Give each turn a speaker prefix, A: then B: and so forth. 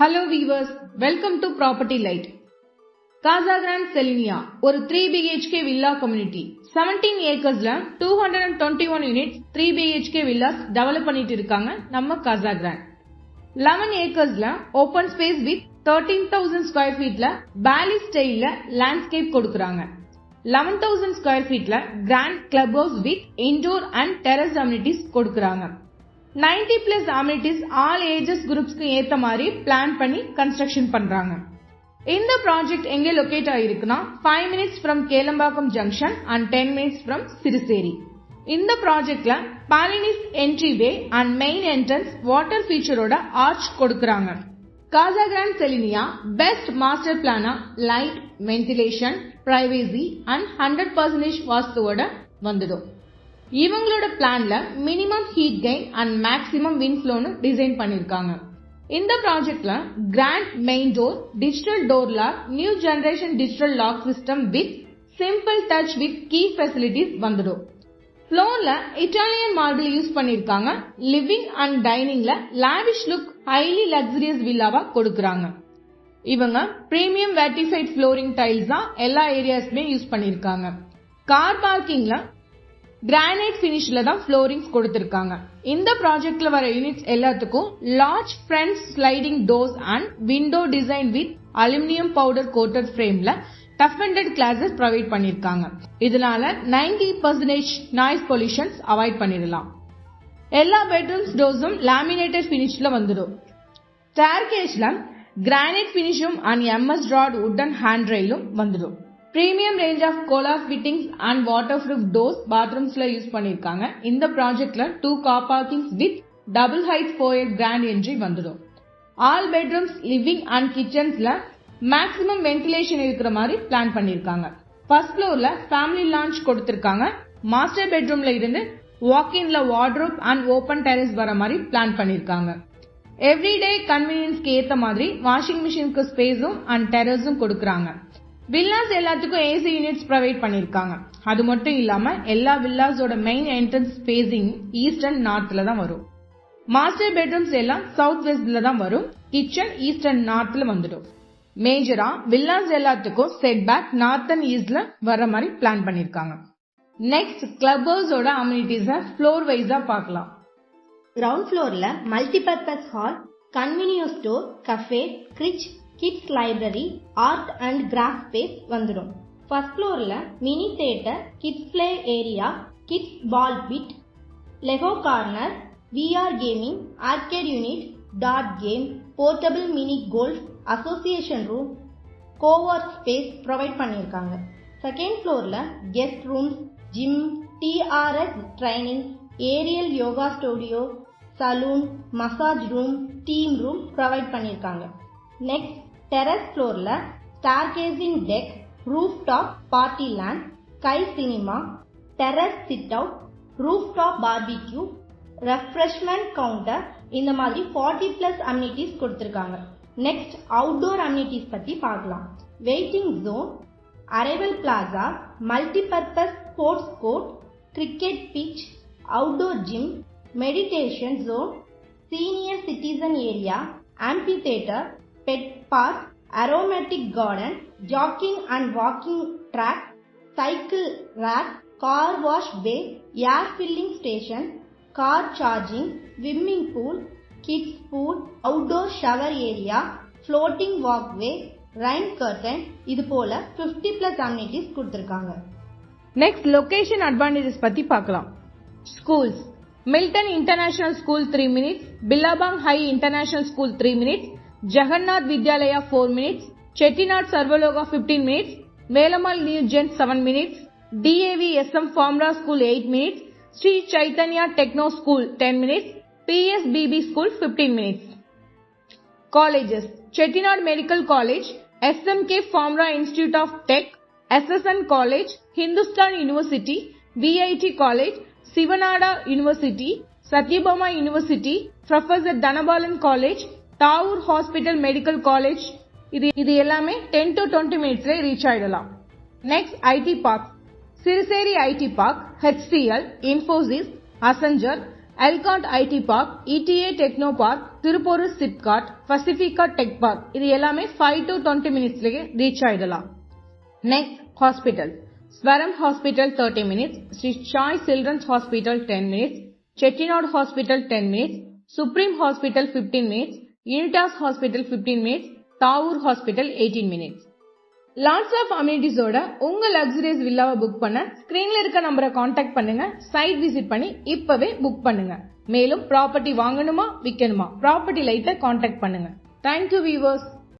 A: Hello viewers, welcome to Property Light. Casa Grande Selenia ஒரு 3 BHK villa community 17 acresல 221 units 3 BHK villas develop பண்ணிட்டு இருக்காங்க நம்ம Casa Grande. 11 acresல open space with 13,000 square feetல Bali styleல landscape கொடுக்கறாங்க. 11,000 square feetல grand clubhouse with indoor and terrace amenities கொடுக்கறாங்க. 90 plus amenities all ages groups க்கு ஏத்த மாதிரி plan பண்ணி கன்ஸ்ட்ரக்ஷன் பண்றாங்க. இந்த ப்ராஜெக்ட் எங்க லொகேட் ஆயிருக்குன்னா 5 minutes from Kelambakkam junction and 10 minutes from Siruseri. இந்த ப்ராஜெக்ட்ல பாலினிஸ் entryway and main entrance water ஃபீச்சரோட ஆர்ச் கொடுக்கறாங்க. Casa Grande Selenia best master பிளானா லைட், வென்டிலேஷன், பிரைவசி and 100% வாஸ்துவோட வந்துடும். இவங்களோட பிளான்ல minimum heat gain and maximum wind ஃப்ளோன்னு டிசைன் பண்ணிருக்காங்க. இந்த ப்ராஜெக்ட்ல grand main door, digital door lock, new generation digital lock system with simple touch with key facilities வந்துடும். ஃப்ளோர்ல இட்டாலியன் மார்பிள் யூஸ் பண்ணிருக்காங்க. லிவிங் அண்ட் டைனிங்ல லாவிஷ் லுக் ஹைலி லக்ஸரியஸ் வில்லாவா கொடுக்கறாங்க. இவங்க பிரீமியம் வெர்டிஃபைட் ஃப்ளோரிங் டைல்ஸ் தான் எல்லா ஏரியாஸ்மே யூஸ் பண்ணிருக்காங்க. கார் பார்க்கிங்ல கிரானைட் பினிஷ்ல தான் ஃப்ளோரிங்ஸ் கொடுத்திருக்காங்க. இந்த ப்ராஜெக்ட்ல வர யூனிட்ஸ் எல்லாத்துக்கும் large front sliding doors and window design with aluminium powder coated ஃப்ரேம்ல டஃபெண்டட் கிளாஸஸ் ப்ரொவைட் பண்ணிருக்காங்க. இதனால 90% நாய்ஸ் பொல்யூஷன்ஸ் அவாய்ட் பண்ணிடலாம். எல்லா பெட்ரூம்ஸ் டோர்ஸும் லேமினேட்டட் பினிஷ்ல வந்துடும். ஸ்டேர்கேஸ்ல கிரானைட் பினிஷும் அண்ட் MS ராட் வுடன் ஹேண்ட் ரெயிலும் வந்துடும். Premium range of Kohler fittings and waterproof doors bathrooms use பண்ணிருக்காங்க. இந்த ப்ராஜெக்ட்ல 2 car parkings with double height foyer grand entry வந்துடும். All bedrooms, living and kitchensல maximum ventilation இருக்கிற மாதிரி plan பண்ணிருக்காங்க. ஃபர்ஸ்ட் ஃப்ளோர்ல ஃபேமிலி லான்ச் கொடுத்திருக்காங்க. மாஸ்டர் பெட்ரூம்ல இருந்து வாக்-இன்ல வார்ட்ரோப் அண்ட் ஓபன் டெரஸ் வர மாதிரி பிளான் பண்ணிருக்காங்க. எவ்ரிடே கன்வீனியன்ஸ்க்கு ஏத்த மாதிரி வாஷிங் மிஷினுக்கு ஸ்பேஸும் அண்ட் டெரஸும் கொடுக்கறாங்க. வில்லாஸ் எல்லாத்துக்கும் AC யூனிட்ஸ் ப்ரொவைட் பண்ணிருக்காங்க. அது மட்டும் இல்லாம எல்லா வில்லாஸோட main entrance facing east and நார்த்ல தான் வரும். மாஸ்டர் பெட்ரூம்ஸ் எல்லாம் சவுத் வெஸ்ட்ல தான் வரும். கிச்சன் ஈஸ்ட் அண்ட் நார்த்ல வந்துடும். மேஜரா வில்லாஸ் எல்லாத்துக்கும் செட் பேக் நார்த் அண்ட் ஈஸ்ட்ல வர மாதிரி பிளான் பண்ணிருக்காங்க. நெக்ஸ்ட் கிளப் ஹவுஸோட அம்யூனிட்டிஸ ஃப்ளோர் வைஸா பார்க்கலாம்.
B: கிரவுண்ட் ஃப்ளோர்ல multipurpose hall, convenience store, cafe, creche, kids library, art and craft space வந்துடும். ஃபர்ஸ்ட் ஃப்ளோர்ல mini theatre, kids play area, kids ball pit, Lego corner, VR gaming, arcade unit, டாட் game, portable mini golf, association room, cowork space provide பண்ணியிருக்காங்க. Second ஃப்ளோர்ல guest rooms, gym, TRS training, aerial yoga studio, salon, massage room, team room provide பண்ணியிருக்காங்க. Next terrace ஃப்ளோர்ல stargazing deck, rooftop party land, sky cinema, terrace sit out, rooftop barbecue, refreshment counter, இந்த மாதிரி 40+ amenities கொடுத்திருக்காங்க. Next outdoor amenities பத்தி பார்க்கலாம். Waiting zone, arrival plaza, multipurpose sports court, cricket pitch, outdoor gym, meditation zone, senior citizen area, amphitheatre, pet park, aromatic garden, jogging and walking track, cycle rack, car wash bay, air filling station, car charging, swimming pool, kids pool, outdoor shower area, floating walkway, rain curtain, இது போல 50+ amenities கொடுத்திருக்காங்க.
A: Next location advantages பத்தி பார்க்கலாம். Schools, Milton international school 3 minutes, Billabong high international school 3 minutes, Jagannath Vidyalaya 4 minutes, Chettinad Sarvaloka 15 minutes, Velammal new gen 7 minutes, DAV SM formula school 8 minutes, Sri Chaitanya techno school 10 minutes, PSBB school 15 minutes. Colleges, Chettinad medical college, SMK formula institute of tech, SSN college, Hindustan university, VIT college, Shiv Nadar university, Sathyabama university, professor Dhanapalan college, தாவூர் hospital medical college, இது எல்லாமே 10 to 20 minutes reach ஆயிடலாம். Next IT park, Siruseri IT park, HCL, Infosys, Accenture, ELCOT IT park, ETA techno park, Tiruppur SIPCOT, Pacifica tech park இது எல்லாமே 5 to 20 மினிட்ஸ்லயே reach ஆயிடலாம். Next hospital. Swaram hospital 30 minutes, Sri Sai children's hospital 10 minutes, Chettinad hospital 10 minutes, supreme hospital 15 minutes, யூனிடாஸ் hospital 15 minutes, தாவூர் hospital 18 minutes. Lots of அம்யூனிட்டிஸோட உங்க luxurious வில்லாவை book பண்ண ஸ்கிரீன்ல இருக்க நம்பரை காண்டாக்ட் பண்ணுங்க. சைட் விசிட் பண்ணி இப்பவே புக் பண்ணுங்க. மேலும் ப்ராப்பர்ட்டி வாங்கணுமா விற்கணுமா ப்ராப்பர்ட்டி லைட்டை காண்டாக்ட் பண்ணுங்க. Thank you viewers.